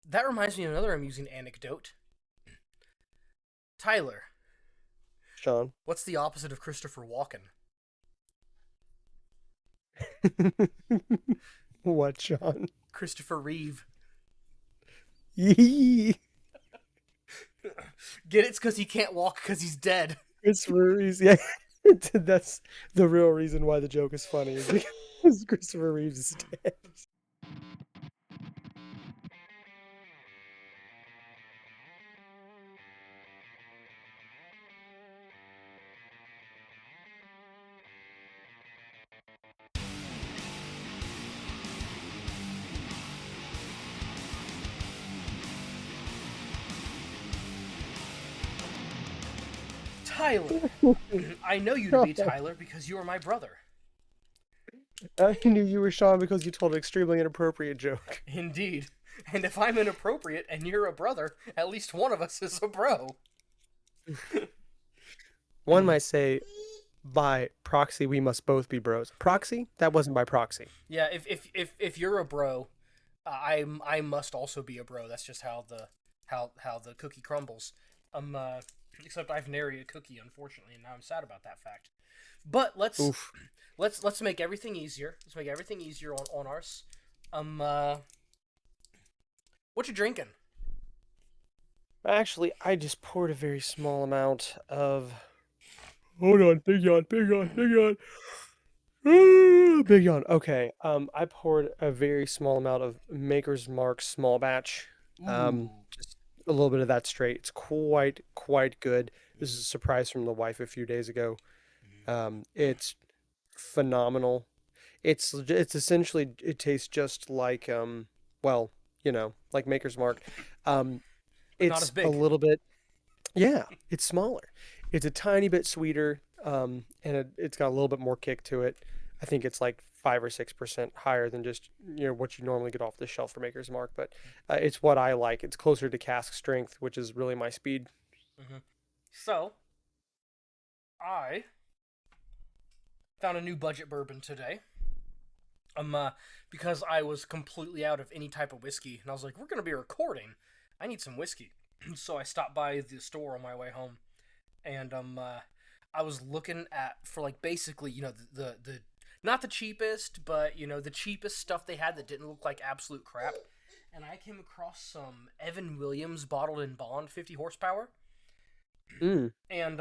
That reminds me of another amusing anecdote. Tyler, Sean. what's the opposite of Christopher Walken? What, Sean? Christopher Reeve. Yee. Get it? It's because he can't walk because he's dead. Christopher Reeves. Yeah, that's the real reason why the joke is funny is because Christopher Reeves is dead. Tyler. I know you to be Tyler because you are my brother. I knew you were Sean because you told an extremely inappropriate joke. Indeed. And if I'm inappropriate and you're a brother, at least one of us is a bro. One might say, by proxy, we must both be bros. Proxy? That wasn't by proxy. Yeah, if you're a bro, I must also be a bro. That's just how the cookie crumbles. Um, except I've nary a cookie, unfortunately, and now I'm sad about that fact. But Oof. let's make everything easier. Let's make everything easier on us. Um, what you drinking? Actually, I just poured a very small amount of. Hold on, big yawn, big yawn, big yawn. Big yawn. Okay. I poured a very small amount of Maker's Mark small batch. Ooh. Just a little bit of that straight. It's quite good. This is a surprise from the wife a few days ago. It's phenomenal. It's essentially it tastes just like well, like Maker's Mark. Um, But not it's as a big. little bit, yeah, it's smaller. It's a tiny bit sweeter, and it's got a little bit more kick to it. I think it's like 5 or 6% higher than just what you normally get off the shelf for Maker's Mark, but it's what I like. It's closer to cask strength, which is really my speed. Hmm. So I found a new budget bourbon today. Um, uh, because I was completely out of any type of whiskey, and I was like, "We're gonna be recording. I need some whiskey." So I stopped by the store on my way home, and I was looking at for like basically the not the cheapest, but the cheapest stuff they had that didn't look like absolute crap. And I came across some Evan Williams bottled in bond 50 horsepower, Mm. and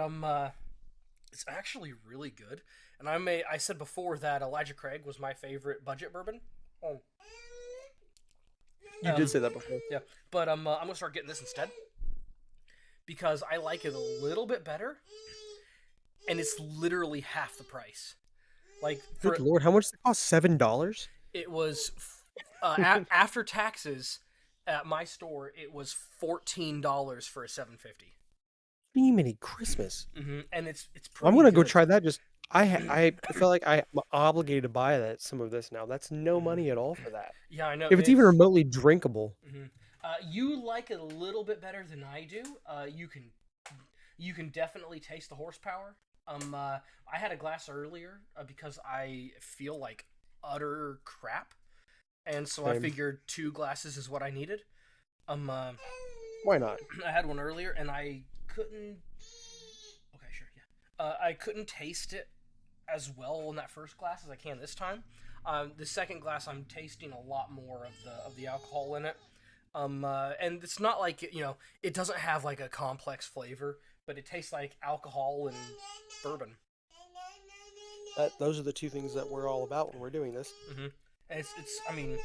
it's actually really good. And I said before that Elijah Craig was my favorite budget bourbon. Oh, You did um, say that before. yeah, but I'm gonna start getting this instead because I like it a little bit better, and it's literally half the price. Like Good for Lord, how much does it cost? $7? it was after taxes at my store, it was $14 for a 750. Mini Christmas. And it's I'm pretty gonna go good. try that. I feel like I'm obligated to buy some of this now. That's no Hmm. money at all for that. Yeah, I know If it's even it's. remotely drinkable. Mhm. You like it a little bit better than I do. You can definitely taste the horsepower. I had a glass earlier because I feel like utter crap, and so I Same. figured two glasses is what I needed. Um, uh, Why not? I had one earlier and I couldn't. Okay, sure, yeah. I couldn't taste it as well in that first glass as I can this time. The second glass, I'm tasting a lot more of the alcohol in it. And it's not like it doesn't have like a complex flavor, but it tastes like alcohol and bourbon. Those are the two things that we're all about when we're doing this. Hmm. And it's. I mean,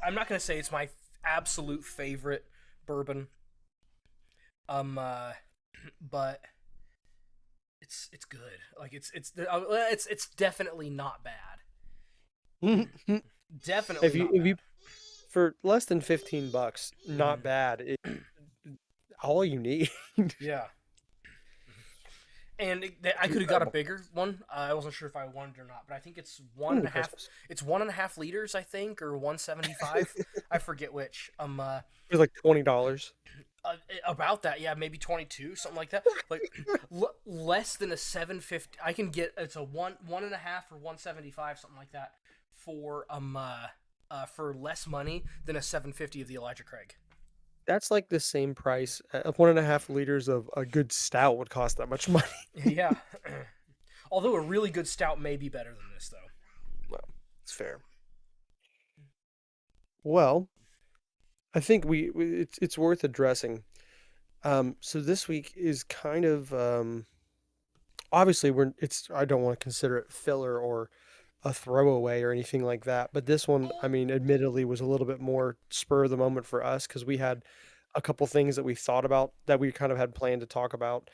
I'm not gonna say it's my absolute favorite bourbon. Um, but it's good. Like it's definitely not bad. if Definitely not if you bad. for less than $15, not Hmm. bad. All you need. Yeah. And I could have got a Incredible. bigger one. I wasn't sure if I wanted or not, but I think it's one and Mini a half. Christmas. It's 1.5 liters, I think, or 175. I forget which. It was like $20. About that, yeah, maybe 22, something like that. Like less than a 750. I can get it's a one and a half or 175, something like that, for for less money than a 750 of the Elijah Craig. That's like the same price. 1.5 liters of a good stout would cost that much money. Yeah. Although a really good stout may be better than this, though. Well, it's fair. Well, I think it's worth addressing. So this week is kind of obviously we're it's I don't want to consider it filler or a throwaway or anything like that, but this one, I mean, admittedly was a little bit more spur of the moment for us because we had a couple things that we thought about that we kind of had planned to talk about,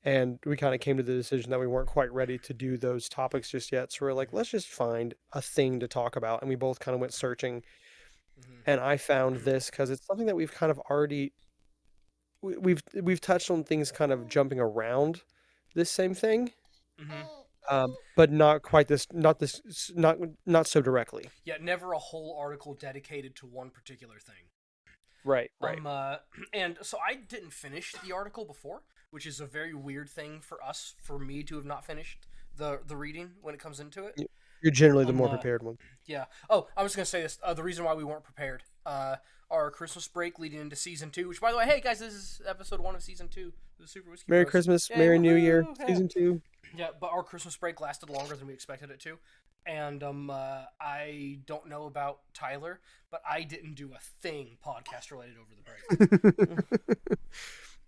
and we kind of came to the decision that we weren't quite ready to do those topics just yet. So we're like, let's just find a thing to talk about, and we both kind of went searching, Mm-hmm. and I found this because it's something that we've kind of already we've touched on things kind of jumping around this same thing, Mm-hmm. but not quite not so directly. Yeah, never a whole article dedicated to one particular thing. Right, right. Um, uh, and so I didn't finish the article before, which is a very weird thing for me to have not finished the reading when it comes into it. You're generally the Um, more uh, prepared one. yeah. Oh, I was gonna say this. The reason why we weren't prepared. Our Christmas break leading into season 2. Which, by the way, hey guys, this is episode 1 of season 2 of the Super Whiskey Merry Bros. Christmas, Yay, Merry New Year, woohoo! Yeah. season 2. Yeah, but our Christmas break lasted longer than we expected it to. And I don't know about Tyler, but I didn't do a thing podcast related over the break.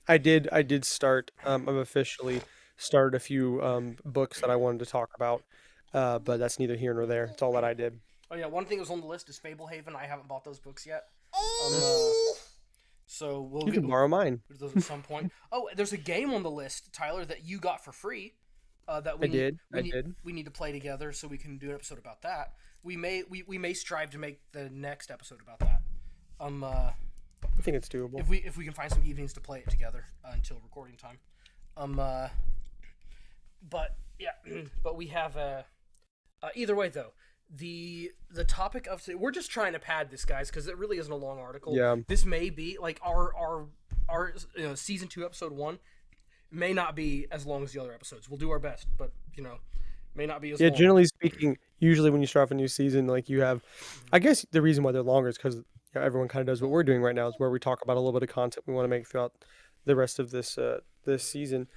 I did start. I've officially started a few books that I wanted to talk about, but that's neither here nor there. It's all that I did. Oh yeah, one thing that was on the list is Fablehaven. I haven't bought those books yet. Eh, So we'll You get can borrow mine. those at some point. Oh, there's a game on the list, Tyler, that you got for free. That I did. we I need did. we need to play together so we can do an episode about that. We may strive to make the next episode about that. I think it's doable. If we can find some evenings to play it together until recording time. Um, uh, but yeah, but we have either way though. The topic of today, we're just trying to pad this, guys, because it really isn't a long article. Yeah. This may be like our season 2 episode 1 may not be as long as the other episodes. We'll do our best, but may not be as Yeah, long. generally speaking, usually when you start off a new season, like you have, I guess the reason why they're longer is because everyone kind of does what we're doing right now, is where we talk about a little bit of content we want to make throughout the rest of this season.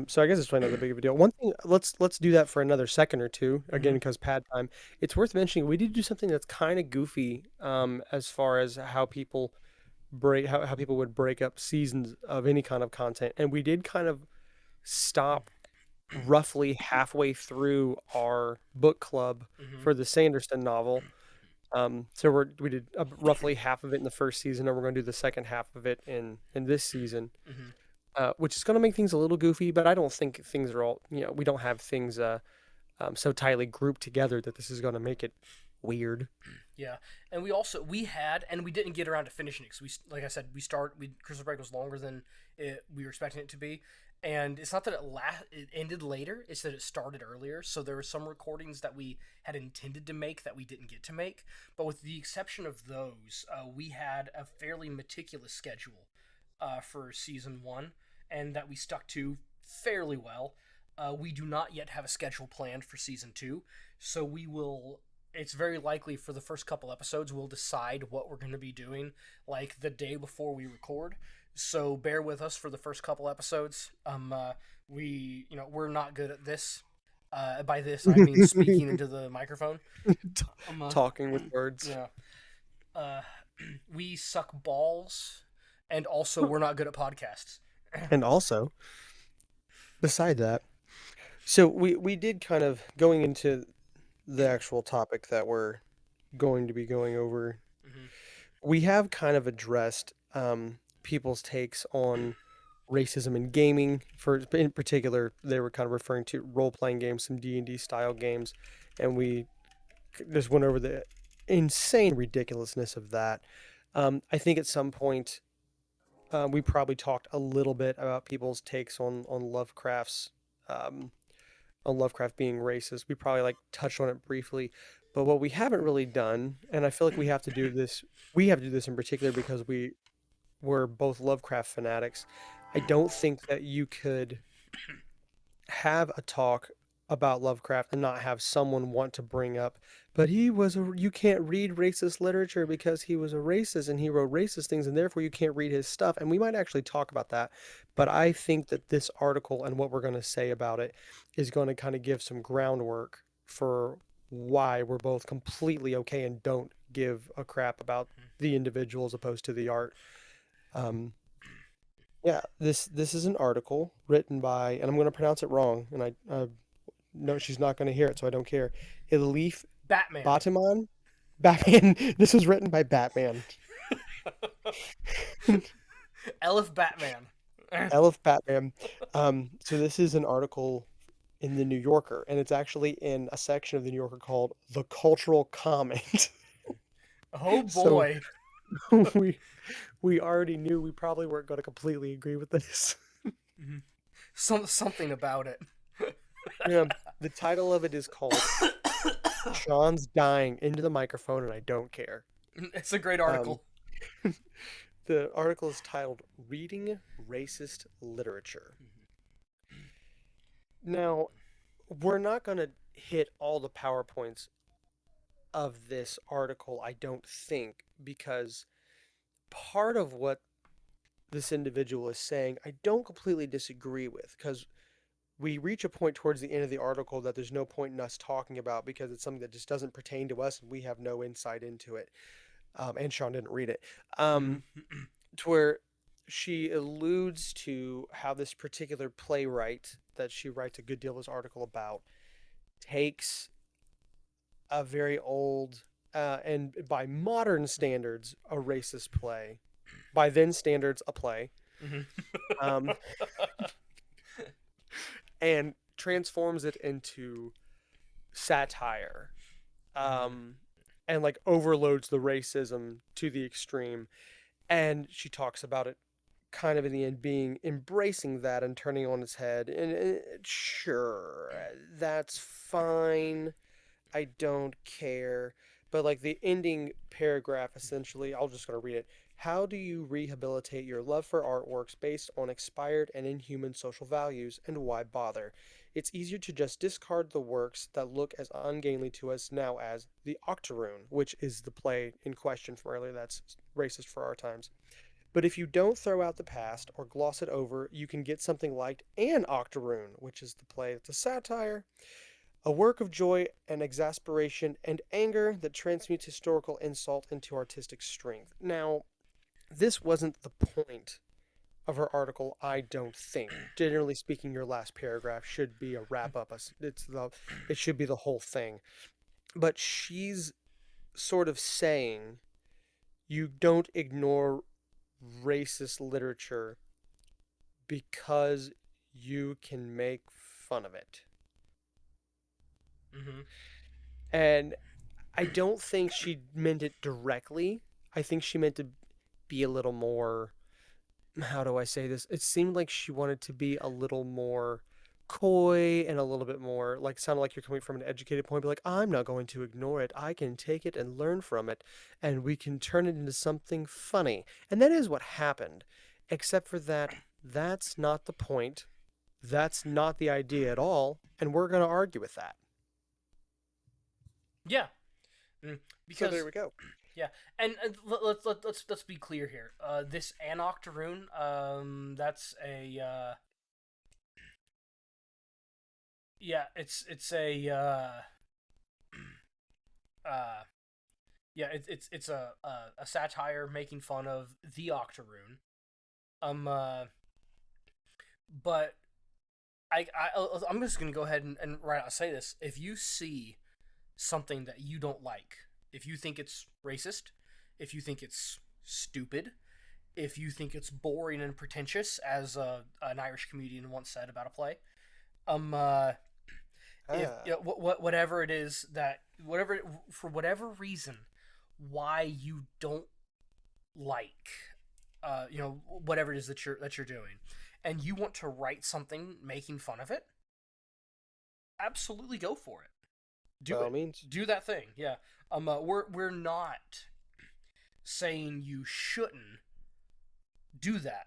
So I guess it's really not that big of a deal. One thing, let's do that for another second or two, again, Mhm. because pad time. It's worth mentioning we did do something that's kind of goofy, as far as how people how people would break up seasons of any kind of content, and we did kind of stop roughly halfway through our book club Mhm. for the Sanderson novel. So we did roughly half of it in the first season, and we're going to do the second half of it in this season, Mhm. which is going to make things a little goofy. But I don't think things are all, we don't have things so tightly grouped together that this is going to make it weird. Yeah, and we had and we didn't get around to finishing it because like I said, Christmas break was longer than we were expecting it to be, and it's not that it ended later; it's that it started earlier. So there were some recordings that we had intended to make that we didn't get to make, but with the exception of those, we had a fairly meticulous schedule for season 1, and that we stuck to fairly well. We do not yet have a schedule planned for season 2, so we will. It's very likely for the first couple episodes we'll decide what we're going to be doing like the day before we record. So bear with us for the first couple episodes. We're not good at this. By this I mean speaking into the microphone. T- Um, Talking with words. yeah. Uh, we suck balls, and also we're not good at podcasts. And also, beside that, so we did kind of going into the actual topic that we're going to be going over. Hmm. We have kind of addressed people's takes on racism in gaming. For in particular, they were kind of referring to role playing games, some D&D style games, and we just went over the insane ridiculousness of that. I think at some point we probably talked a little bit about people's takes um, on Lovecraft being racist. We probably like touched on it briefly, but what we haven't really done, and I feel like we have to do this in particular because we were both Lovecraft fanatics. I don't think that you could have a talk about Lovecraft and not have someone want to bring up but you can't read racist literature because he was a racist and he wrote racist things and therefore you can't read his stuff. And we might actually talk about that. But I think that this article and what we're going to say about it is going to kind of give some groundwork for why we're both completely okay and don't give a crap about the individual as opposed to the art. Um, yeah, this is an article written by, and I'm going to pronounce it wrong, and I no, she's not going to hear it, so I don't care. Elif Batman. Batiman? Batman. This was written by Batman. Elf Batman. Elif Batman. So this is an article in the New Yorker, and it's actually in a section of the New Yorker called "The Cultural Comment." Oh So boy. we we already knew we probably weren't going to completely agree with this. Something about it. Yeah, the title of it is called "Sean's Dying into the Microphone, and I Don't Care." It's a great Um, article. the article is titled "Reading Racist Literature." Now, we're not going to hit all the PowerPoints of this article, I don't think, because part of what this individual is saying, I don't completely disagree with, because we reach a point towards the end of the article that there's no point in us talking about because it's something that just doesn't pertain to us and we have no insight into it. And Sean didn't read it. To where she alludes to how this particular playwright that she writes a good deal of this article about takes a very old and by modern standards a racist play, by then standards a play, um, and transforms it into satire, um, and like overloads the racism to the extreme. And she talks about it kind of in the end being embracing that and turning on its head. And sure, that's fine. I don't care. But like the ending paragraph, essentially, I'll just gonna read it. How do you rehabilitate your love for artworks based on expired and inhuman social values, and why bother? It's easier to just discard the works that look as ungainly to us now as The Octoroon, which is the play in question from earlier that's racist for our times. But if you don't throw out the past or gloss it over, you can get something like An Octoroon, which is the play that's a satire, a work of joy and exasperation and anger that transmutes historical insult into artistic strength. Now, this wasn't the point of her article, I don't think. Generally speaking, your last paragraph should be a wrap up. It should be the whole thing. But she's sort of saying you don't ignore racist literature because you can make fun of it. Mm-hmm. And I don't think she meant it directly. I think she meant to be a little more, how do I say this? It seemed like she wanted to be a little more coy and a little bit more like sounded like you're coming from an educated point, be like, I'm not going to ignore it. I can take it and learn from it, and we can turn it into something funny. And that is what happened. Except for that, that's not the point. That's not the idea at all, and we're going to argue with that. Yeah. So there Because we go. yeah, and let's be clear here. This Anoctoroon, that's a yeah, it's a uh yeah, it's a satire making fun of the Octoroon. Um, uh, but I'm just gonna go ahead and right out say this. If you see something that you don't like, if you think it's racist, if you think it's stupid, if you think it's boring and pretentious, as an Irish comedian once said about a play, um, uh, if Ah, you know, whatever it is that whatever for whatever reason, why you don't like, whatever it is that you're doing, and you want to write something making fun of it, absolutely go for it. by Do all it. means. Do that thing. Yeah. We're not saying you shouldn't do that.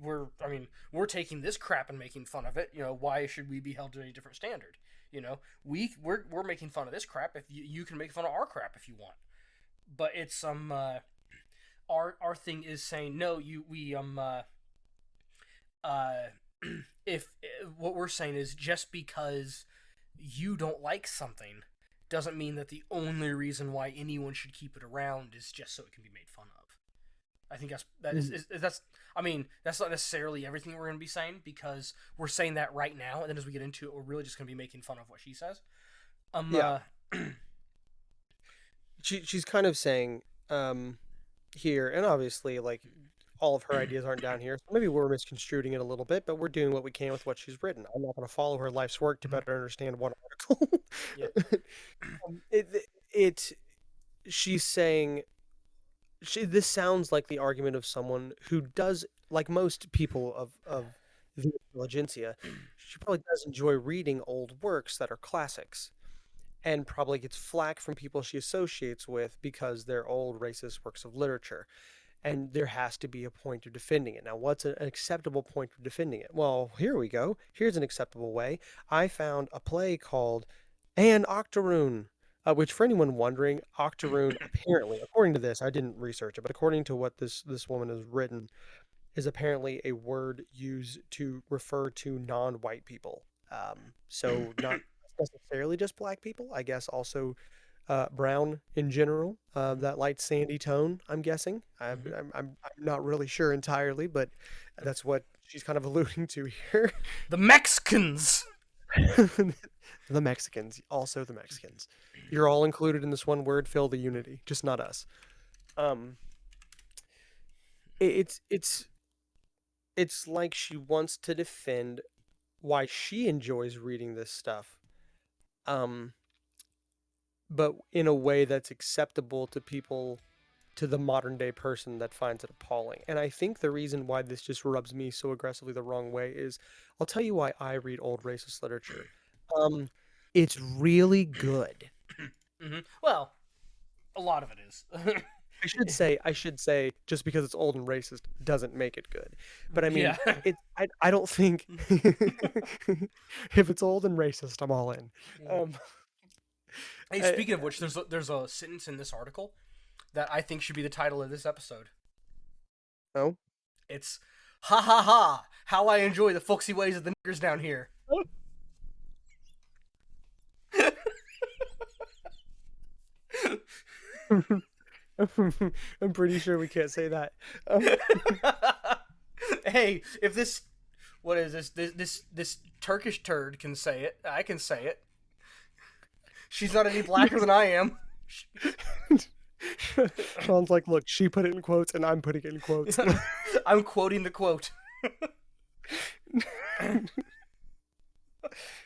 We're taking this crap and making fun of it. Why should we be held to a different standard? You know, we're making fun of this crap. If you can make fun of our crap if you want, but it's our thing is saying no. Uh, if what we're saying is just because you don't like something doesn't mean that the only reason why anyone should keep it around is just so it can be made fun of. I think that's I mean that's not necessarily everything we're going to be saying because we're saying that right now, and then as we get into it, we're really just going to be making fun of what she says. Um, Yeah. uh, She's kind of saying here, and obviously, like, all of her ideas aren't down here, so maybe we're misconstruing it a little bit, but we're doing what we can with what she's written. I'm not going to follow her life's work to better understand one article. yeah. It she's saying this sounds like the argument of someone who does, like most people of the intelligentsia, she probably does enjoy reading old works that are classics, and probably gets flack from people she associates with because they're old racist works of literature. And there has to be a point of defending it. Now, what's an acceptable point of defending it? Well, here we go. Here's an acceptable way. I found a play called An Octoroon, which, for anyone wondering, Octoroon apparently, according to this, I didn't research it, but according to what this woman has written, is apparently a word used to refer to non-white people. So not necessarily just black people, I guess also brown in general, that light sandy tone, I'm guessing. Mm-hmm. I'm not really sure entirely, but that's what she's kind of alluding to here. The Mexicans. The Mexicans, also the Mexicans. You're all included in this one word, fill the unity, just not us. Um, it's like she wants to defend why she enjoys reading this stuff. Um, but in a way that's acceptable to people, to the modern day person that finds it appalling. And I think the reason why this just rubs me so aggressively the wrong way is I'll tell you why I read old racist literature. Um, it's really good. Mm-hmm. Well, a lot of it is. I should say just because it's old and racist doesn't make it good. But I mean, Yeah. I don't think if it's old and racist, I'm all in. Um, Hey, I, speaking of which, there's a sentence in this article that I think should be the title of this episode. oh. It's ha ha ha! How I enjoy the folksy ways of the niggers down here. I'm pretty sure we can't say that. Um, Hey, if this what is this Turkish turd can say it, I can say it. She's not any blacker than I am. Sean's like, look, she put it in quotes and I'm putting it in quotes. I'm quoting the quote.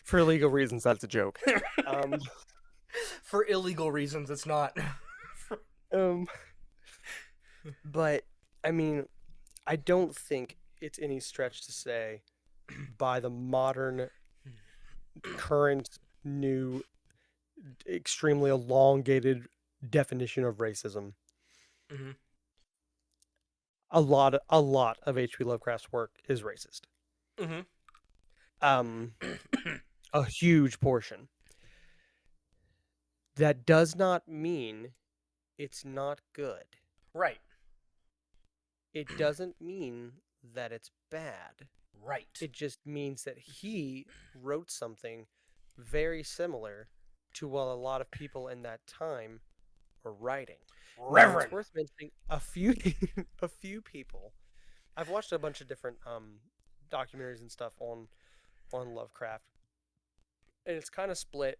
For legal reasons, that's a joke. Um, For illegal reasons, it's not. um, but I mean, I don't think it's any stretch to say by the modern, current, new, extremely elongated definition of racism, Mm-hmm. a lot of H.P. Lovecraft's work is racist. Mm-hmm. Um, a huge portion. That does not mean it's not good. Right. It doesn't mean that it's bad. Right. It just means that he wrote something very similar to what a lot of people in that time were writing. Now, Reverend. it's worth mentioning a few a few people. I've watched a bunch of different documentaries and stuff on Lovecraft, and it's kind of split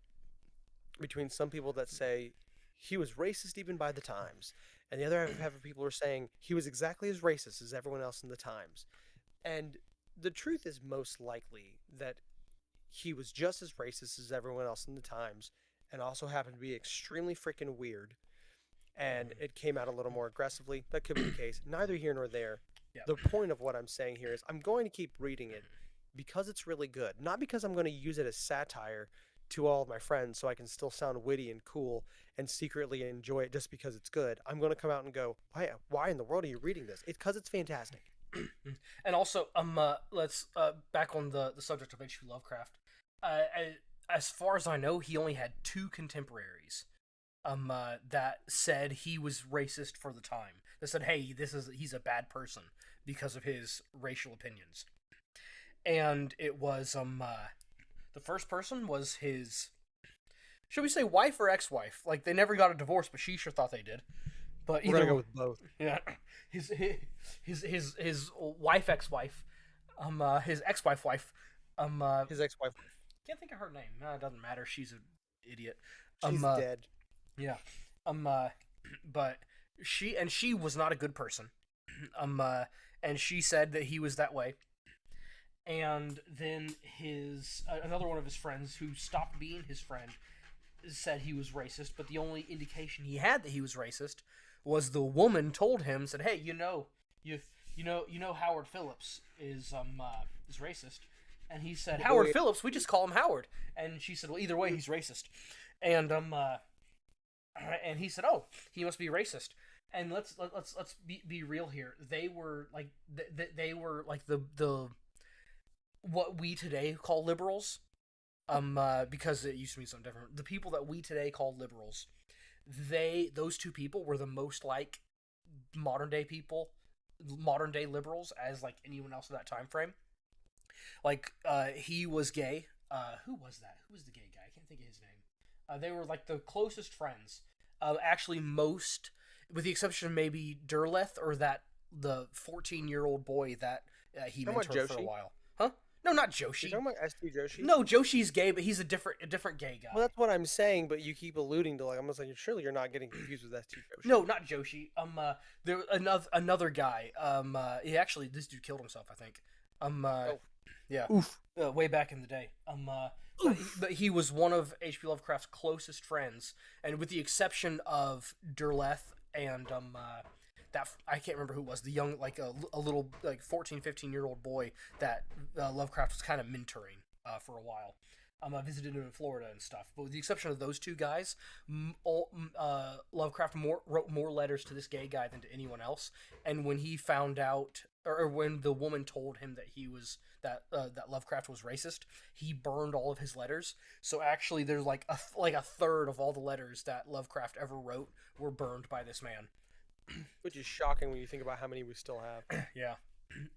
between some people that say he was racist even by the times, and the other half of people are saying he was exactly as racist as everyone else in the times. And the truth is most likely that he was just as racist as everyone else in the times, and also happened to be extremely freaking weird. And it came out a little more aggressively. That could be the case. Neither here nor there. Yeah. The point of what I'm saying here is I'm going to keep reading it because it's really good. Not because I'm going to use it as satire to all of my friends so I can still sound witty and cool and secretly enjoy it just because it's good. I'm going to come out and go, why in the world are you reading this? It's because it's fantastic. And also, let's back on the subject of H.P. Lovecraft. as far as I know, he only had two contemporaries that said he was racist for the time. That said, hey, he's a bad person because of his racial opinions. And it was the first person was his, should we say, wife or ex-wife? Like, they never got a divorce, but she sure thought they did. But We're either gonna go with both. yeah, his wife, ex-wife, his ex-wife wife, His ex-wife, can't think of her name. No, it doesn't matter. She's an idiot. she's dead. Yeah. Um. But she was not a good person. And she said that he was that way. And then his another one of his friends who stopped being his friend said he was racist. But the only indication he had that he was racist was the woman told him, said, "Hey, you know Howard Phillips is racist." And he said, "Howard Phillips, we just call him Howard." And she said, "Well, either way, he's racist." And and he said, "Oh, he must be racist." And let's be real here. They were like they were like the what we today call liberals. Because it used to be something different. The people that we today call liberals, those two people were the most like modern day people, modern day liberals as like anyone else in that time frame. Like he was gay. Who was that? Who was the gay guy? I can't think of his name. They were like the closest friends. Actually, most, with the exception of maybe Derleth or the 14-year-old boy that he mentored for a while. Huh? No, not Joshi. You're talking about S.T. Joshi? No, Joshi's gay, but he's a different gay guy. Well, that's what I'm saying, but you keep alluding to, like, I'm like, surely you're not getting confused with S.T. Joshi. No, not Joshi. There another guy. He actually, this dude killed himself, I think. Yeah. Oof. Way back in the day. But he was one of H.P. Lovecraft's closest friends, and with the exception of Derleth and that I can't remember who it was, the young, like a little like 14, 15-year-old boy that Lovecraft was kind of mentoring for a while. I visited him in Florida and stuff. But with the exception of those two guys, Lovecraft wrote more letters to this gay guy than to anyone else. And when he found out, or when the woman told him that he was that Lovecraft was racist, he burned all of his letters. So actually, there's like a third of all the letters that Lovecraft ever wrote were burned by this man. Which is shocking when you think about how many we still have. Yeah.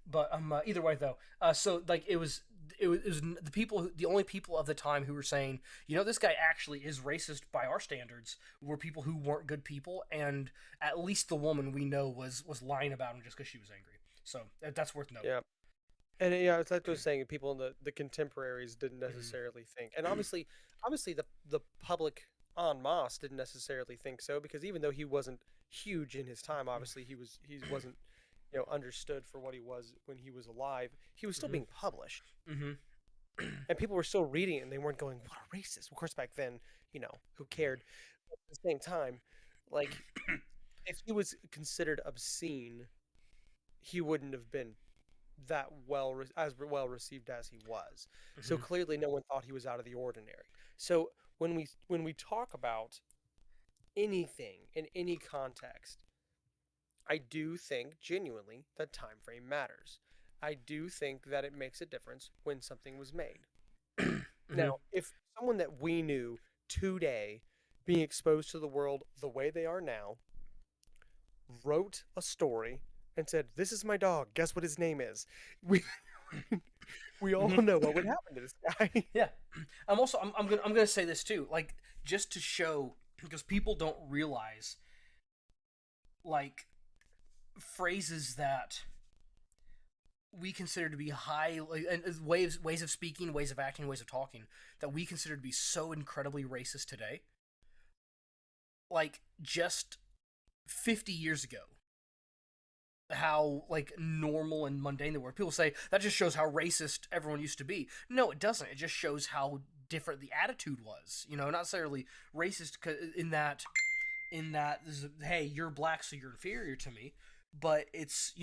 But either way though, so like it was the only people of the time who were saying, this guy actually is racist by our standards, were people who weren't good people, and at least the woman we know was lying about him just because she was angry. So that's worth noting. Yeah. And yeah, it's like I was saying, people in the contemporaries didn't necessarily think, and obviously the public en masse didn't necessarily think so, because even though he wasn't huge in his time, obviously he wasn't understood for what he was when he was alive. He was still being published, and people were still reading it, and they weren't going, "What a racist." Of course, back then, who cared? But at the same time, like, if he was considered obscene, he wouldn't have been that as well received as he was. So clearly, no one thought he was out of the ordinary. So when we talk about anything in any context, I do think genuinely that time frame matters. I do think that it makes a difference when something was made. Now, if someone that we knew today, being exposed to the world the way they are now, wrote a story and said, "This is my dog. Guess what his name is?" We all know what would happen to this guy. Yeah. I'm gonna say this too, like, just to show, because people don't realize, like, phrases that we consider to be high, like, and ways of speaking, ways of acting, ways of talking, that we consider to be so incredibly racist today. Like, just 50 years ago, how like normal and mundane they were. People say that just shows how racist everyone used to be. No, it doesn't. It just shows how different the attitude was. Not necessarily racist in that this is, hey, you're black, so you're inferior to me. But it's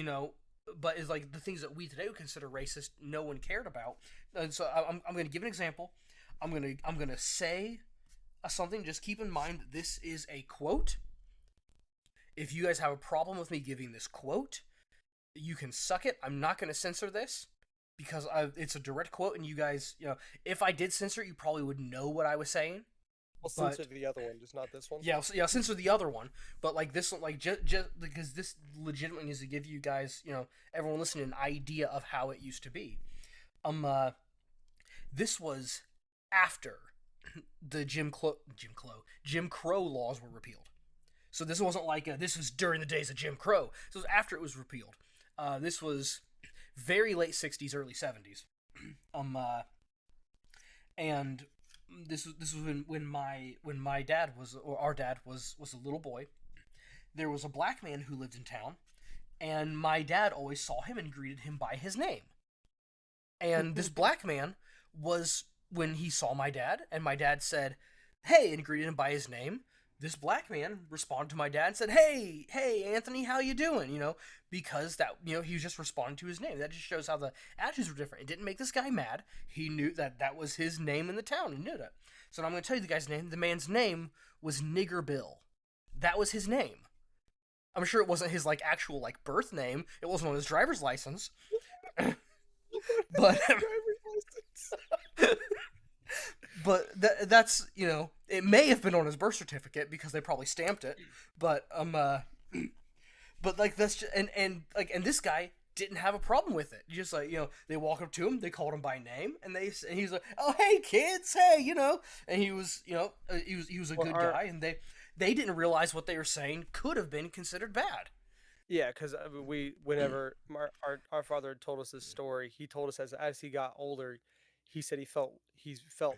but it's like the things that we today would consider racist, no one cared about. And so I'm going to give an example. I'm gonna say something. Just keep in mind that this is a quote. If you guys have a problem with me giving this quote, you can suck it. I'm not going to censor this because it's a direct quote, and you guys, if I did censor it, you probably would know what I was saying. I'll But censor the other one, just not this one. yeah, yeah, censor the other one. But like this one, like just because this legitimately needs to give you guys, everyone listening, an idea of how it used to be. Um, uh, this was after the Jim Crow laws were repealed. So this wasn't like this was during the days of Jim Crow. So it was after it was repealed. This was very late '60s, early '70s. Um, uh, and this was when my dad was, or our dad was a little boy. There was a black man who lived in town, and my dad always saw him and greeted him by his name. And this black man was, when he saw my dad, and my dad said, "Hey," and greeted him by his name. This black man responded to my dad and said, "Hey, Anthony, how you doing?" Because that, he was just responding to his name. That just shows how the attitudes were different. It didn't make this guy mad. He knew that was his name in the town. He knew that. So now I'm going to tell you the guy's name. The man's name was Nigger Bill. That was his name. I'm sure it wasn't his actual birth name. It wasn't on his driver's license. But but that's it may have been on his birth certificate because they probably stamped it. But but that's just, and this guy didn't have a problem with it. Just they walk up to him, they called him by name, and he's like, "Oh, hey kids, hey," and he was he was a good guy, and they didn't realize what they were saying could have been considered bad. Yeah, because whenever our father told us this story, he told us as he got older, he said he felt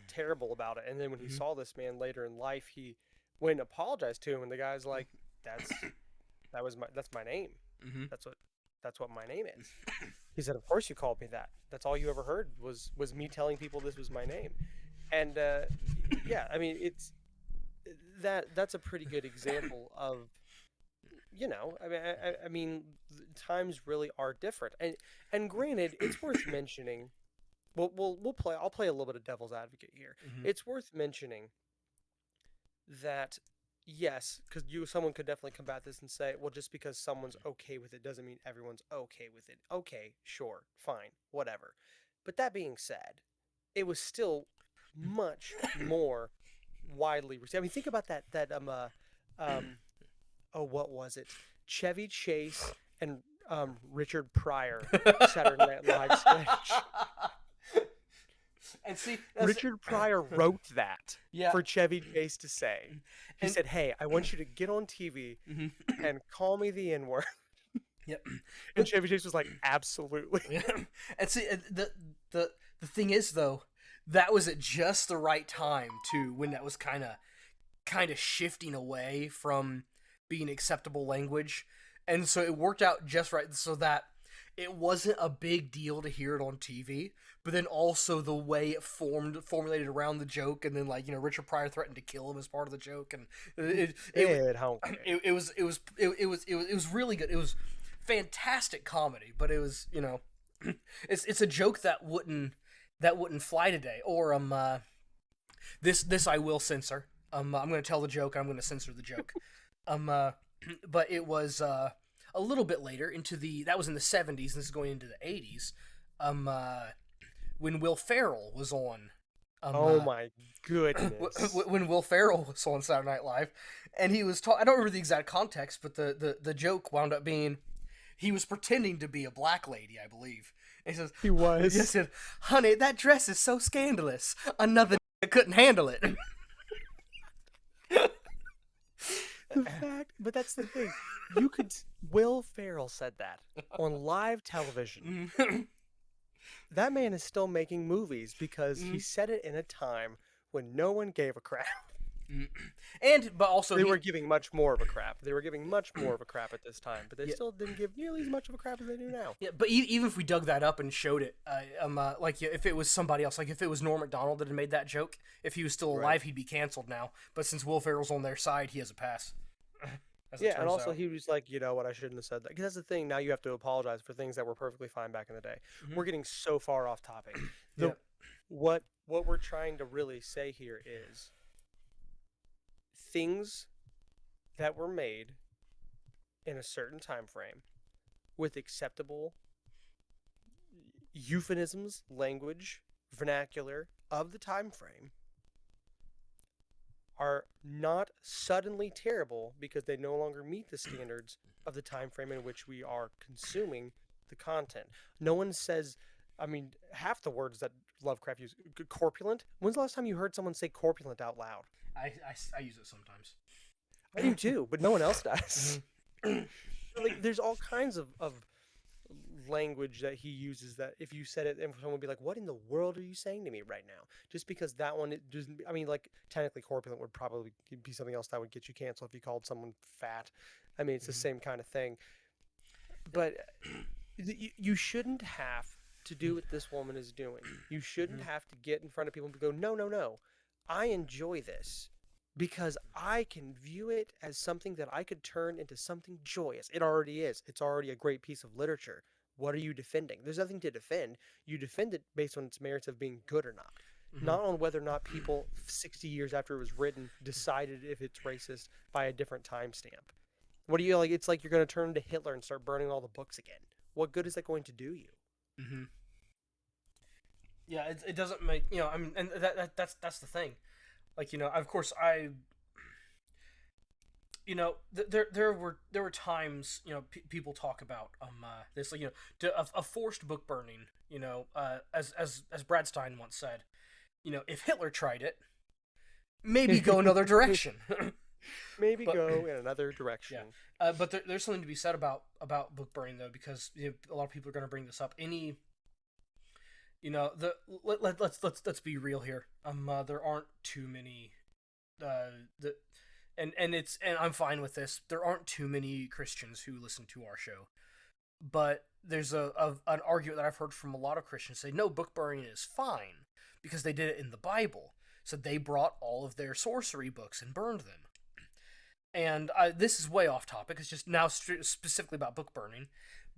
terrible about it, and then when he Mm-hmm. saw this man later in life, he went and apologized to him, and the guy's like, that's my name. Mm-hmm. That's what my name is." He said, "Of course you called me that. That's all you ever heard was me telling people this was my name." And yeah, I mean that's a pretty good example of I mean, times really are different, and granted, it's worth mentioning. We'll play. I'll play a little bit of devil's advocate here. Mm-hmm. It's worth mentioning that yes, because someone could definitely combat this and say, well, just because someone's okay with it doesn't mean everyone's okay with it. Okay, sure, fine, whatever. But that being said, it was still much more widely received. I mean, think about um oh, what was it? Chevy Chase and Richard Pryor Saturday Night Live sketch. And see, Richard Pryor wrote that yeah, for Chevy Chase to say. He and said, "Hey, I want you to get on TV mm-hmm. and call me the N-word." Yep. And Chevy Chase was like, "Absolutely." Yeah. And see, the thing is though, that was at just the right time too, when that was kind of shifting away from being acceptable language, and so it worked out just right, so that it wasn't a big deal to hear it on TV, but then also the way it formulated around the joke, and then Richard Pryor threatened to kill him as part of the joke, and it was really good. It was fantastic comedy, but it was it's a joke that wouldn't fly today. Or this I will censor. I'm going to tell the joke. I'm going to censor the joke. But it was a little bit later that was in the '70s. And this is going into the '80s. When Will Ferrell was on. Oh my goodness. When Will Ferrell was on Saturday Night Live, and he was I don't remember the exact context, but the joke wound up being he was pretending to be a black lady, I believe. And he says, He was. He said, "Honey, that dress is so scandalous. Another couldn't handle it." But that's the thing. Will Ferrell said that on live television. That man is still making movies because he said it in a time when no one gave a crap. But also They were giving much more of a crap. They were giving much more of a crap at this time, but they still didn't give nearly as much of a crap as they do now. Yeah, but even if we dug that up and showed it, if it was somebody else, like if it was Norm Macdonald that had made that joke, if he was still alive, Right. he'd be canceled now. But since Will Ferrell's on their side, he has a pass. Yeah, and also he was like, you know what, I shouldn't have said that. Because that's the thing, now you have to apologize for things that were perfectly fine back in the day. Mhm. We're getting so far off topic. Yep. What we're trying to really say here is things that were made in a certain time frame with acceptable euphemisms, language, vernacular of the time frame are not suddenly terrible because they no longer meet the standards of the time frame in which we are consuming the content. No one says, I mean, half the words that Lovecraft used, corpulent. When's the last time you heard someone say corpulent out loud? I use it sometimes. I do too, but no one else does. Mhm. Like, there's all kinds of language that he uses that if you said it, and someone would be like, "What in the world are you saying to me right now?" Just because that one, it doesn't. I mean, like technically, corpulent would probably be something else that would get you canceled if you called someone fat. I mean, it's the Mhm. same kind of thing. But you shouldn't have to do what this woman is doing. You shouldn't Mhm. have to get in front of people and go, "No, no, no, I enjoy this." Because I can view it as something that I could turn into something joyous. It already is. It's already a great piece of literature. What are you defending? There's nothing to defend. You defend it based on its merits of being good or Mhm. not on whether or not people 60 years after it was written decided if it's racist by a different timestamp. What do you like? It's like you're going to turn into Hitler and start burning all the books again. What good is that going to do you? Mhm. Yeah, it doesn't make I mean, and that's the thing. Like of course there were times people talk about this a forced book burning. As Brad Stein once said, if Hitler tried it, maybe go another direction. Maybe But go in another yeah, direction. but there's something to be said about book burning though, because a lot of people are going to bring this up. Any the let's be real here. There aren't too many the and I'm fine with this. There aren't too many Christians who listen to our show, but there's an argument that I've heard from a lot of Christians say no, book burning is fine because they did it in the Bible. So they brought all of their sorcery books and burned them. And this is way off topic. It's just now specifically about book burning.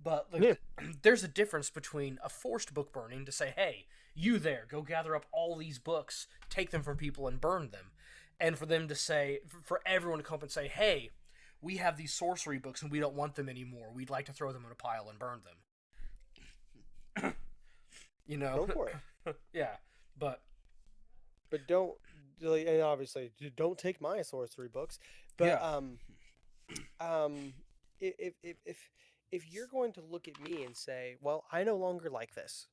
But Yeah. there's a difference between a forced book burning to say, "Hey, you there, go gather up all these books, take them from people, and burn them," and for them to say, for everyone to come up and say, "Hey, we have these sorcery books and we don't want them anymore. We'd like to throw them in a pile and burn them." you know, Go for it. yeah. But But don't, like, and obviously, don't take my sorcery books. But yeah. um, if you're going to look at me and say, well, I no longer like this,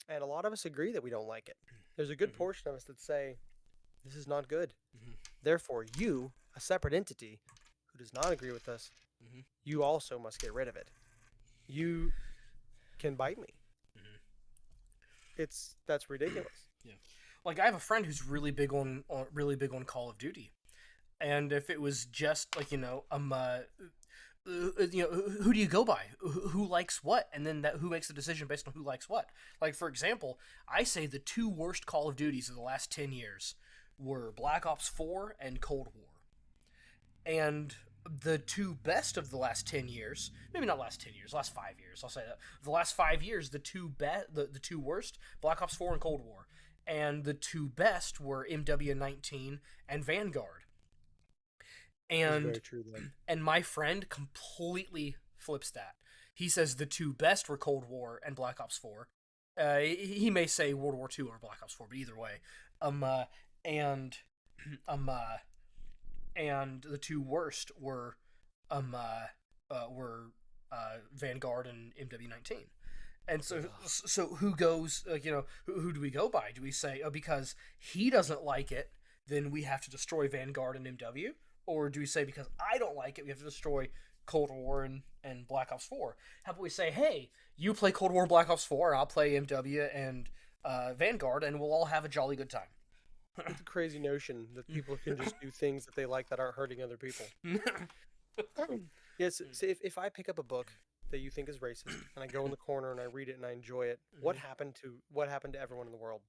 and a lot of us agree that we don't like it. There's a good hmm portion of us that say this is not good. hmm Therefore, you, a separate entity who does not agree with us, hmm you also must get rid of it. You can bite me. hmm That's ridiculous. Yeah. Like I have a friend who's really big on Call of Duty, and if it was just like who do you go by? Who likes what? And then who makes the decision based on who likes what? Like for example, I say the two worst Call of Duties of the last 10 years were Black Ops 4 and Cold War, and the two best of the last 10 years, maybe not last 10 years, last 5 years, I'll say that. The last 5 years, the two worst, Black Ops 4 and Cold War, and the two best were MW19 and Vanguard. That's very And true, though. and my friend completely flips that. He says the two best were Cold War and Black Ops 4. He may say World War II or Black Ops 4, but either way. Um uh, and um uh, and the two worst um uh, were Vanguard and MW19. And so who goes? Who do we go by? Do we say, oh, because he doesn't like it, then we have to destroy Vanguard and MW, or do we say because I don't like it, we have to destroy Cold War and Black Ops 4? How about we say, hey, you play Cold War Black Ops 4, I'll play MW and Vanguard, and we'll all have a jolly good time. It's a crazy notion that people can just do things that they like that aren't hurting other people. Yes, so if I pick up a book that you think is racist and I go in the corner and I read it and I enjoy it, what happened to everyone in the world?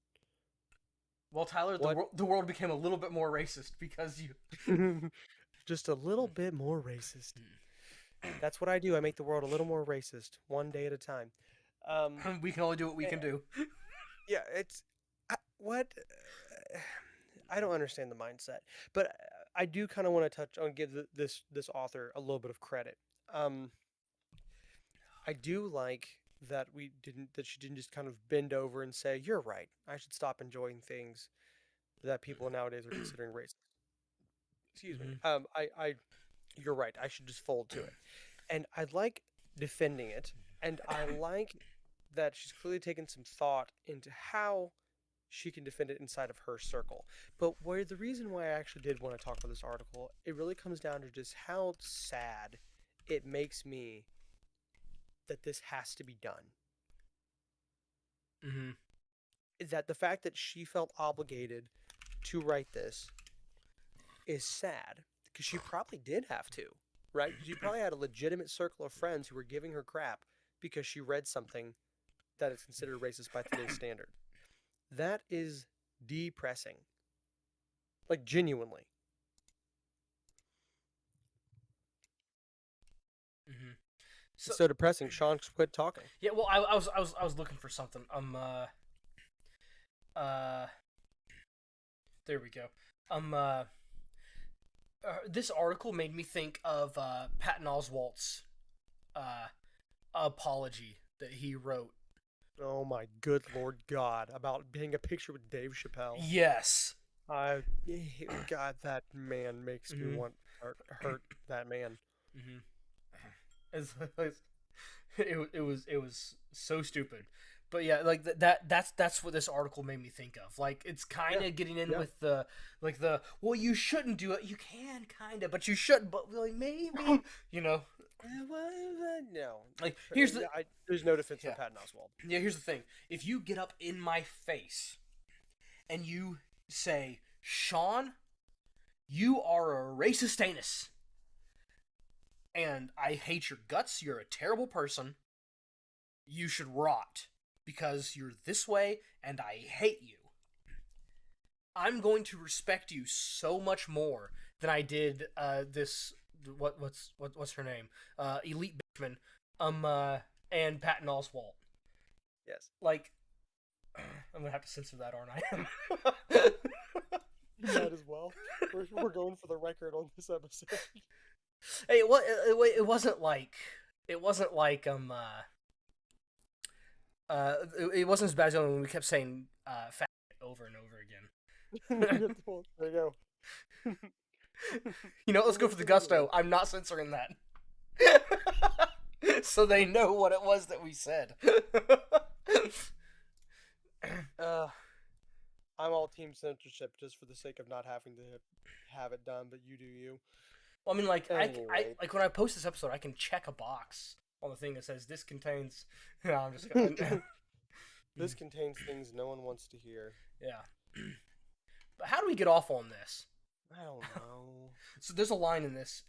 Well, Tyler, What? the world became a little bit more racist because you. Just a little bit more racist. That's what I do. I make the world a little more racist, one day at a time. Um, We can only do what we eh, can do. yeah, what I don't understand the mindset, but I do kind of want to touch on give this author a little bit of credit. Um, I do like. that she didn't just kind of bend over and say, "You're right. I should stop enjoying things that people nowadays are considering racist." Excuse me. Mm-hmm. You're right. I should just fold to it. And I like defending it, and I like that she's clearly taken some thought into how she can defend it inside of her circle. But where the reason why I actually did want to talk about this article, it really comes down to just how sad it makes me that this has to be done. Mm-hmm. Is that the fact that she felt obligated to write this is sad because she probably did have to, right? She probably had a legitimate circle of friends who were giving her crap because she read something that is considered racist by today's standard. That is depressing. Like, genuinely. Mm-hmm. It's So so depressing. Sean quit talking. yeah, well, I was looking for something. Uh, there we go. Um, uh, this article made me think of Patton Oswalt's uh apology that he wrote. Oh my good Lord God. About being a picture with Dave Chappelle. Yes. I, God, that man makes me Mm-hmm. want to hurt that man. Mm-hmm. It was so stupid, but yeah, like that's what this article made me think of. Like it's kind Yeah. of getting in Yeah. with the well, you shouldn't do it. You can kind of, but you shouldn't. But like maybe you know, No. like here's the There's no defense for yeah Patton Oswalt. yeah here's the thing. If you get up in my face and you say, Sean, you are a racist anus, and I hate your guts. You're a terrible person. You should rot because you're this way and I hate you. I'm going to respect you so much more than I did this what's her name? Elite Bitchman and Patton Oswalt. Yes. Like I'm gonna have to censor that, aren't I? You might as well. We're going for the record on this episode. Hey, it wasn't as bad as when we kept saying fat over and over again. Well, there you go. You know, let's go for the gusto. I'm not censoring that. So they know what it was that we said. Uh, I'm all team censorship just for the sake of not having to have it done, but you do you. Well, I mean, like, Anyway. like when I post this episode, I can check a box on the thing that says this contains. No, I'm just gonna. This contains things no one wants to hear. Yeah. But how do we get off on this? I don't know. So there's a line in this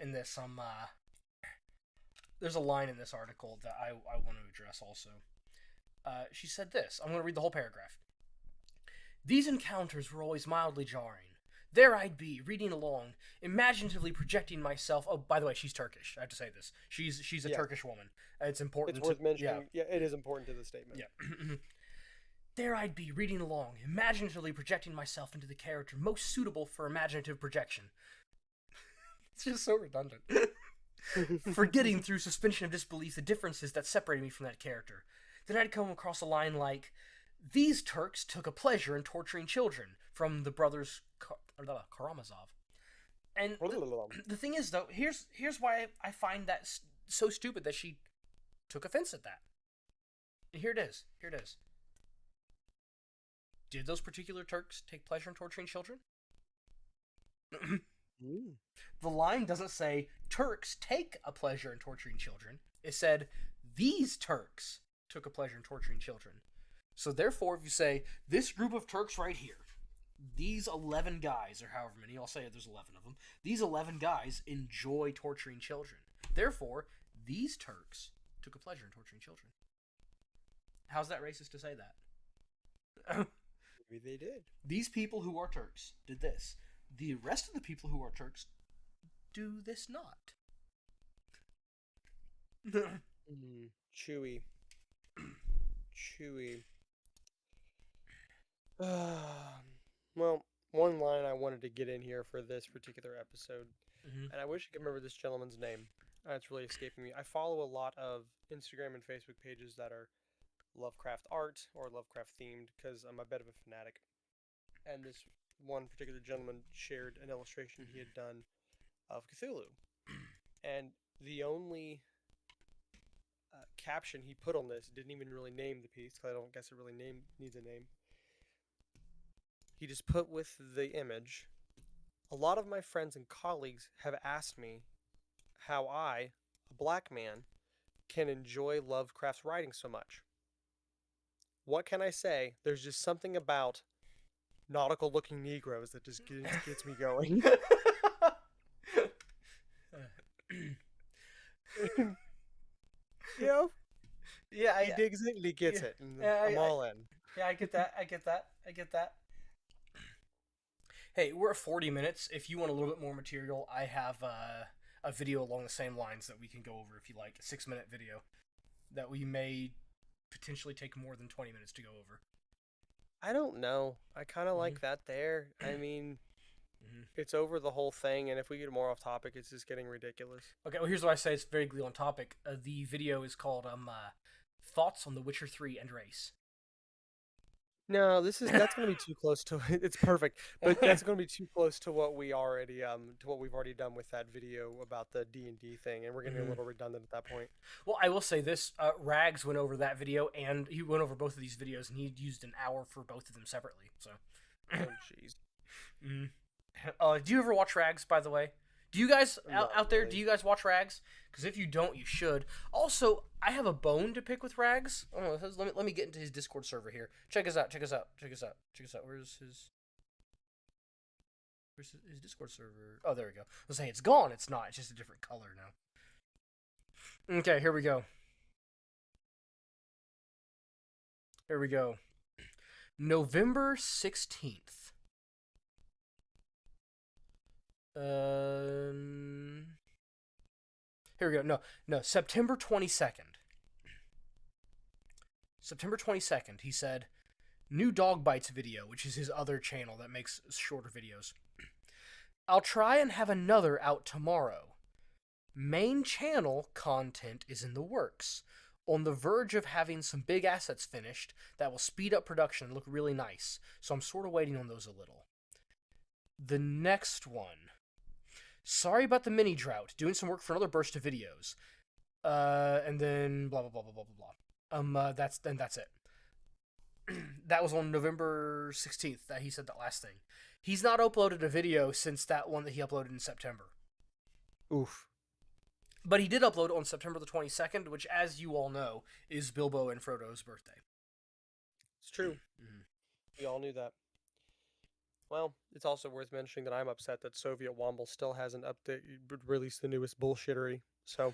there's a line in this article that I want to address also. She said this. I'm going to read the whole paragraph. These encounters were always mildly jarring. There I'd be, reading along, imaginatively projecting myself. Oh, by the way, she's Turkish. I have to say this. She's a Yeah. Turkish woman. It's important. It's worth mentioning. Yeah. Yeah, it is important to the statement. Yeah. There I'd be, reading along, imaginatively projecting myself into the character most suitable for imaginative projection. It's just so redundant. Forgetting through suspension of disbelief the differences that separated me from that character. Then I'd come across a line like, "These Turks took a pleasure in torturing children," from the brothers Karamazov. And the thing is, though, here's why I find that so stupid that she took offense at that. Here it is. Did those particular Turks take pleasure in torturing children? The line doesn't say Turks take a pleasure in torturing children. It said these Turks took a pleasure in torturing children. So therefore, if you say this group of Turks right here, these 11 guys, or however many, I'll say there's 11 of them, these 11 guys enjoy torturing children. Therefore, these Turks took a pleasure in torturing children. How's that racist to say that? Maybe they did. These people who are Turks did this. The rest of the people who are Turks do this not. Chewy. Well, one line I wanted to get in here for this particular episode, and I wish I could remember this gentleman's name. It's really escaping me. I follow a lot of Instagram and Facebook pages that are Lovecraft art or Lovecraft themed because I'm a bit of a fanatic. And this one particular gentleman shared an illustration he had done of Cthulhu. And the only caption he put on this didn't even really name the piece because I don't guess it really needs a name. He just put with the image. A lot of my friends and colleagues have asked me how I, a black man, can enjoy Lovecraft's writing so much. What can I say? There's just something about nautical looking Negroes that just gets me going. You know? Yeah, He digs it and he gets it. And yeah, I'm all in. yeah, I get that. I get that. I get that. Hey, we're at 40 minutes. If you want a little bit more material, I have a video along the same lines that we can go over if you like. A 6-minute video that we may potentially take more than 20 minutes to go over. I don't know. I kind of like that there. I mean, it's over the whole thing, and if we get more off topic, it's just getting ridiculous. Okay, well, here's what I say. It's very on topic. The video is called Thoughts on The Witcher 3 and Race. No, that's gonna be too close to it. It's perfect, but that's gonna be too close to what we've already done with that video about the D&D thing, and we're getting a little redundant at that point. Well, I will say this: Rags went over that video, and he went over both of these videos, and he used an hour for both of them separately. So, Oh jeez. Do you ever watch Rags? By the way, do you guys out there? really. Do you guys watch Rags? Because if you don't, you should. Also, I have a bone to pick with Rags. Oh, let me get into his Discord server here. Check us out. Check us out. Check us out. Check us out. Where's his Discord server? Oh, there we go. I was saying it's gone. It's not. It's just a different color now. Okay, here we go. Here we go. November 16th. Here we go. No, September 22nd. September 22nd, he said, new Dog Bites video, which is his other channel that makes shorter videos. I'll try and have another out tomorrow. Main channel content is in the works. On the verge of having some big assets finished that will speed up production and look really nice. So I'm sort of waiting on those a little. The next one. Sorry about the mini drought. Doing some work for another burst of videos. And then blah blah blah blah blah blah. That's it. That was on November 16th that he said that last thing. He's not uploaded a video since that one that he uploaded in September. Oof. But he did upload on September the 22nd, which, as you all know, is Bilbo and Frodo's birthday. It's true. We all knew that. Well, it's also worth mentioning that I'm upset that Soviet Womble still hasn't released the newest bullshittery. So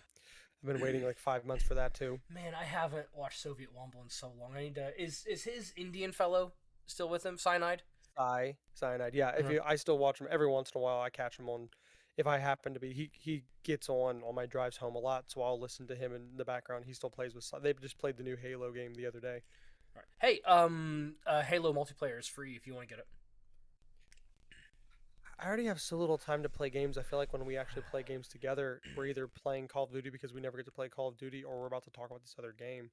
I've been waiting like 5 months for that too. Man, I haven't watched Soviet Womble in so long. I need to. Is his Indian fellow still with him? Cyanide. Cyanide. Yeah, I still watch him every once in a while. I catch him on, if I happen to be. He gets on my drives home a lot, so I'll listen to him in the background. He still plays with. They just played the new Halo game the other day. All right. Hey, Halo multiplayer is free if you want to get it. I already have so little time to play games. I feel like when we actually play games together, we're either playing Call of Duty because we never get to play Call of Duty, or we're about to talk about this other game.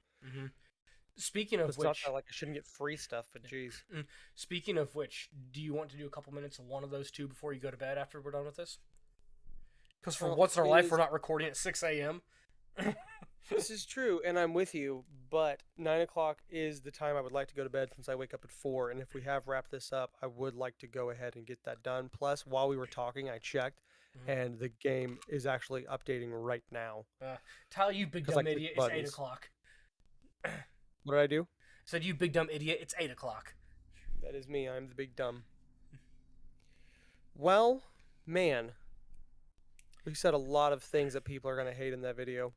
Speaking of It's which, not that like I shouldn't get free stuff, but geez. Speaking of which, do you want to do a couple minutes of one of those two before you go to bed after we're done with this? Because for once in our life, we're not recording at 6 a.m. This is true, and I'm with you, but 9 o'clock is the time I would like to go to bed since I wake up at 4, and if we have wrapped this up, I would like to go ahead and get that done. Plus, while we were talking, I checked, and the game is actually updating right now. Tyler, you big dumb idiot, it's 8 o'clock. What did I do? Said, you big dumb idiot, it's 8 o'clock. That is me, I'm the big dumb. Well, man, we said a lot of things that people are going to hate in that video.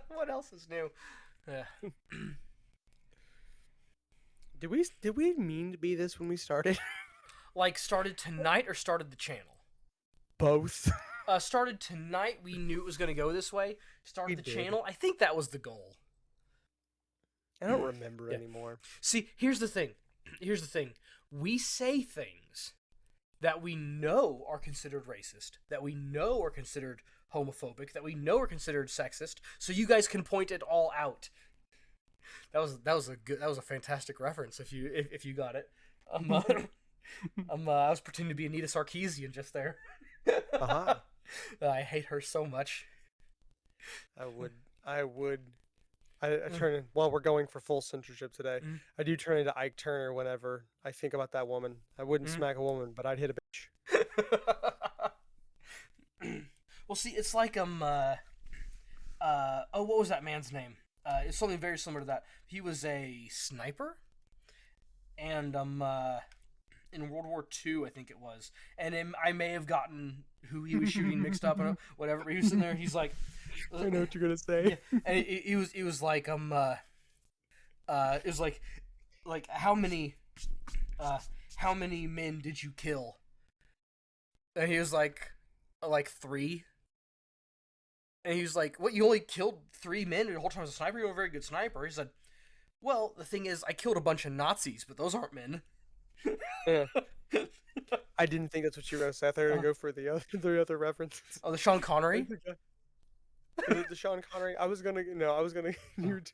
What else is new? Did we mean to be this when we started? Like started tonight or started the channel? Both. Started tonight. We knew it was going to go this way. Started the channel. I think that was the goal. I don't remember anymore. See, here's the thing. We say things that we know are considered racist, that we know are considered homophobic, that we know are considered sexist, so you guys can point it all out. That was a fantastic reference if you got it. I was pretending to be Anita Sarkeesian just there. Uh-huh. I hate her so much. I would. I turn in, while we're going for full censorship today. Mm. I do turn into Ike Turner whenever I think about that woman. I wouldn't Mm. smack a woman, but I'd hit a bitch. Well, see, it's like what was that man's name? It's something very similar to that. He was a sniper, and in World War II, I think it was, and I may have gotten who he was shooting mixed up and whatever. But he was sitting there, and he's like, I know what you're gonna say. yeah, and it was like it was like how many men did you kill? And he was like 3. And he was like, what, you only killed 3 men the whole time as a sniper? You're a very good sniper. He said, well, the thing is, I killed a bunch of Nazis, but those aren't men. Yeah. I didn't think that's what you were gonna say. I thought you were gonna go for the other references. Oh, the Sean Connery? The Sean Connery. I was gonna because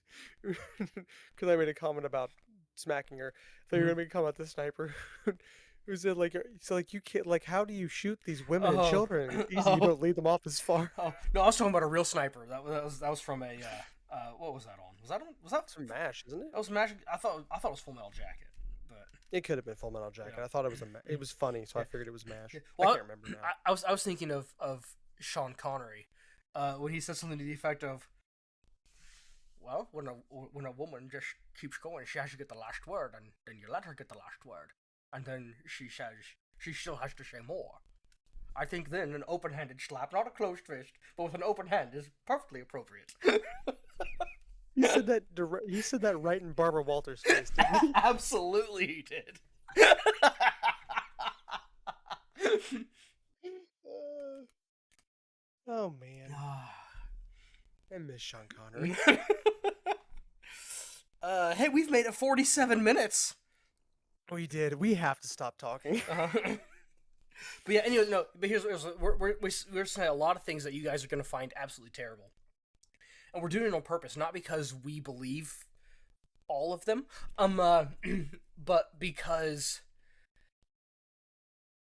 I made a comment about smacking her. I thought you were gonna make a comment about the sniper. Who said you can't, like, how do you shoot these women and children? It's easy, you don't lead them off as far. Oh no, I was talking about a real sniper. That was from a what was that on? Was that From MASH, isn't it? That was MASH. I thought it was Full Metal Jacket, but It could have been Full Metal Jacket. Yeah. I thought it was funny, so I figured it was MASH. Well, I can't remember now. I was thinking of Sean Connery when he said something to the effect of, well, when a woman just keeps going, she has to get the last word, and then you let her get the last word, and then she says she still has to say more. I think then an open-handed slap, not a closed fist, but with an open hand, is perfectly appropriate. He said that right in Barbara Walters' face, didn't he? Absolutely, he did. Oh man, I miss Sean Connery. Hey, we've made it 47 minutes. We did. We have to stop talking. But yeah, anyway, no. But we're saying a lot of things that you guys are going to find absolutely terrible, and we're doing it on purpose, not because we believe all of them, but because,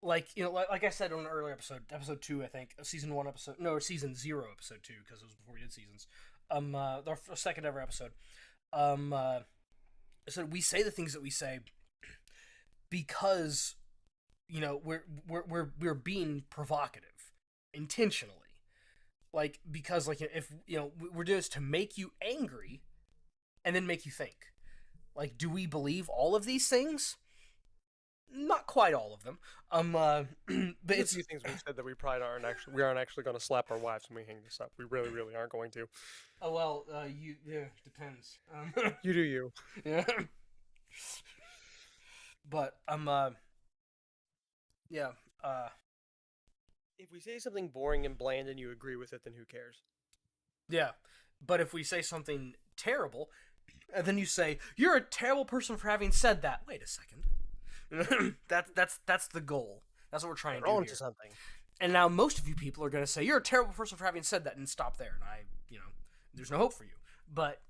like I said on an earlier episode 2, I think, season 0, episode 2, because it was before we did seasons. Our second ever episode. So we say the things that we say because, we're being provocative intentionally, like, because, like, if we're doing this to make you angry and then make you think, like, do we believe all of these things? Not quite all of them. But it's a few things we've said that we probably aren't actually going to slap our wives when we hang this up. We really, really aren't going to. Oh well, depends. You do you. Yeah. But yeah. If we say something boring and bland and you agree with it, then who cares? Yeah. But if we say something terrible, and then you say, you're a terrible person for having said that. Wait a second. That's the goal. That's what we're trying to do here. Something. And now most of you people are going to say, you're a terrible person for having said that, and stop there. And there's no hope for you. But,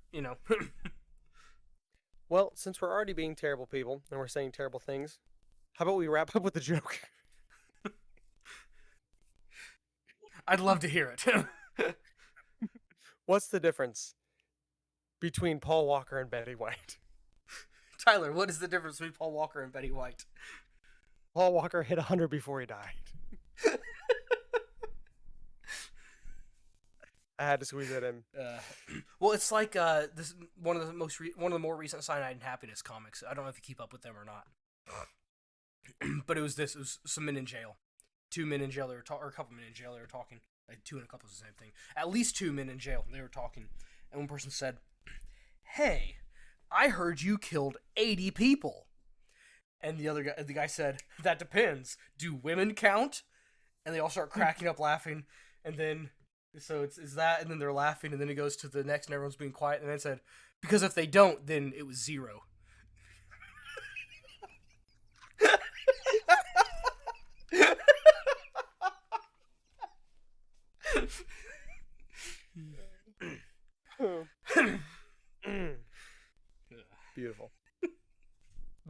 Well, since we're already being terrible people and we're saying terrible things, how about we wrap up with a joke? I'd love to hear it. What's the difference between Paul Walker and Betty White? Tyler, what is the difference between Paul Walker and Betty White? Paul Walker hit 100 before he died. I had to squeeze that in. Well, it's like this one of the more recent Cyanide and Happiness comics. I don't know if you keep up with them or not. But it was some men in jail. 2 men in jail, or a couple men in jail, they were talking. Like 2 and a couple is the same thing. At least 2 men in jail, they were talking. And one person said, hey, I heard you killed 80 people. And the guy said, that depends. Do women count? And they all start cracking up laughing. And then, so it's that, and then they're laughing, and then it goes to the next, and everyone's being quiet. And then it said, because if they don't, then it was 0.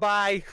Bye.